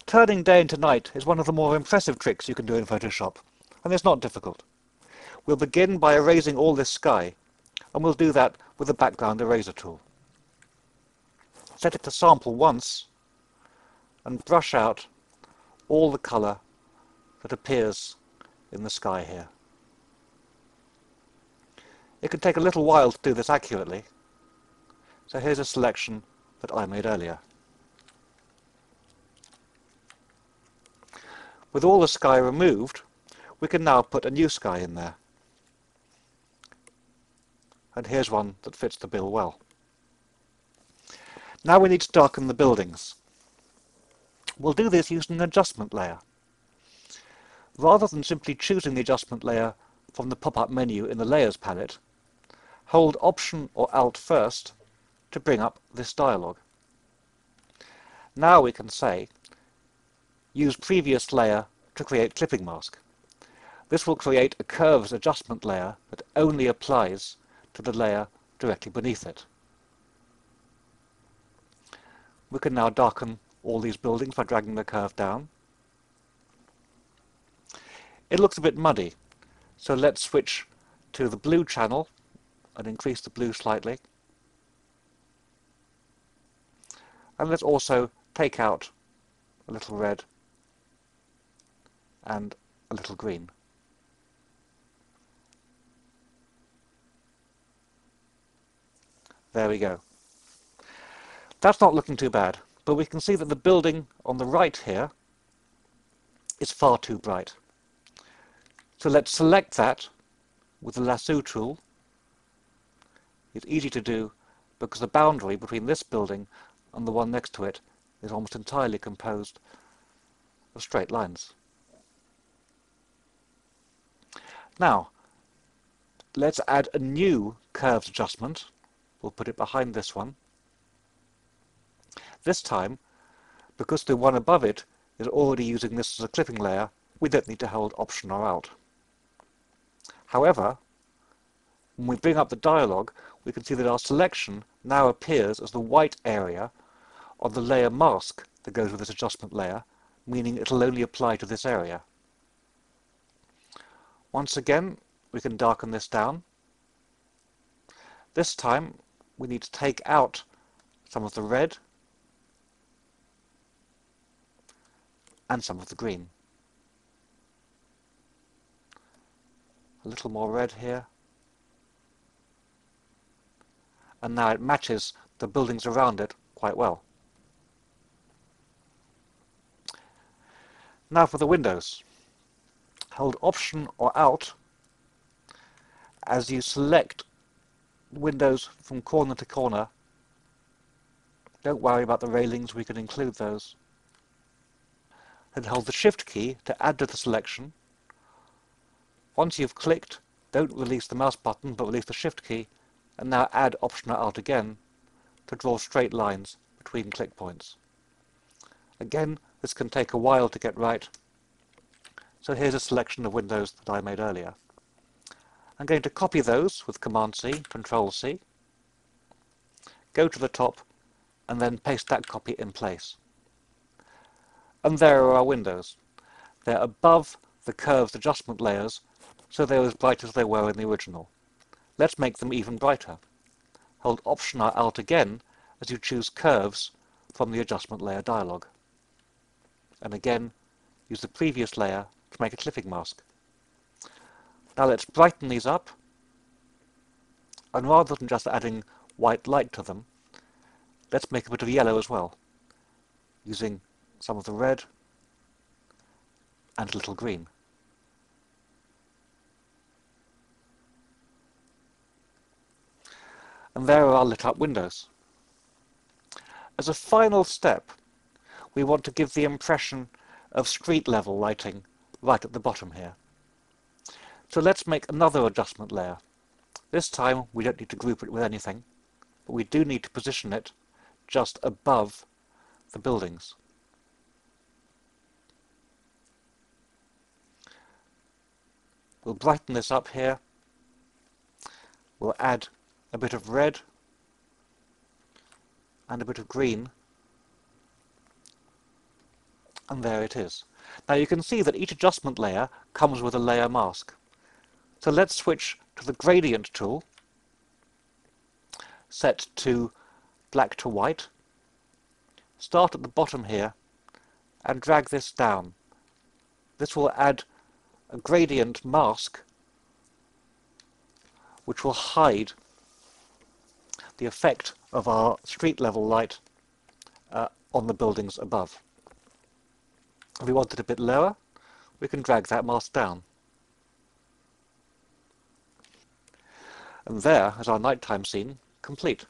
Turning day into night is one of the more impressive tricks you can do in Photoshop, and it's not difficult. We'll begin by erasing all this sky, and we'll do that with the background eraser tool. Set it to sample once, and brush out all the colour that appears in the sky here. It can take a little while to do this accurately, so here's a selection that I made earlier. With all the sky removed, we can now put a new sky in there. And here's one that fits the bill well. Now we need to darken the buildings. We'll do this using an adjustment layer. Rather than simply choosing the adjustment layer from the pop-up menu in the Layers palette, hold Option or Alt first to bring up this dialog. Now we can say, use previous layer to create clipping mask. This will create a curves adjustment layer that only applies to the layer directly beneath it. We can now darken all these buildings by dragging the curve down. It looks a bit muddy, so let's switch to the blue channel and increase the blue slightly. And let's also take out a little red and a little green. There we go. That's not looking too bad, but we can see that the building on the right here is far too bright. So let's select that with the lasso tool. It's easy to do because the boundary between this building and the one next to it is almost entirely composed of straight lines. Now, let's add a new curves adjustment. We'll put it behind this one. This time, because the one above it is already using this as a clipping layer, we don't need to hold Option or Alt. However, when we bring up the dialog, we can see that our selection now appears as the white area of the layer mask that goes with this adjustment layer, meaning it'll only apply to this area. Once again, we can darken this down. This time, we need to take out some of the red and some of the green. A little more red here. And now it matches the buildings around it quite well. Now for the windows. Hold Option or Alt as you select windows from corner to corner. Don't worry about the railings, we can include those. Then hold the Shift key to add to the selection. Once you've clicked, don't release the mouse button but release the Shift key, and now add Option or Alt again to draw straight lines between click points. Again, this can take a while to get right, so here's a selection of windows that I made earlier. I'm going to copy those with Command-C, Control-C, go to the top, and then paste that copy in place. And there are our windows. They're above the curved adjustment layers, so they're as bright as they were in the original. Let's make them even brighter. Hold Option or Alt again as you choose Curves from the adjustment layer dialog. And again, use the previous layer to make a clipping mask. Now let's brighten these up, and rather than just adding white light to them, let's make a bit of yellow as well, using some of the red and a little green. And there are our lit up windows. As a final step, we want to give the impression of street level lighting right at the bottom here. So let's make another adjustment layer. This time we don't need to group it with anything, but we do need to position it just above the buildings. We'll brighten this up here. We'll add a bit of red and a bit of green And there it is. Now you can see that each adjustment layer comes with a layer mask. So let's switch to the gradient tool, set to black to white, start at the bottom here, and drag this down. This will add a gradient mask which will hide the effect of our street level light on the buildings above. If we want it a bit lower, we can drag that mask down. And there is our nighttime scene complete.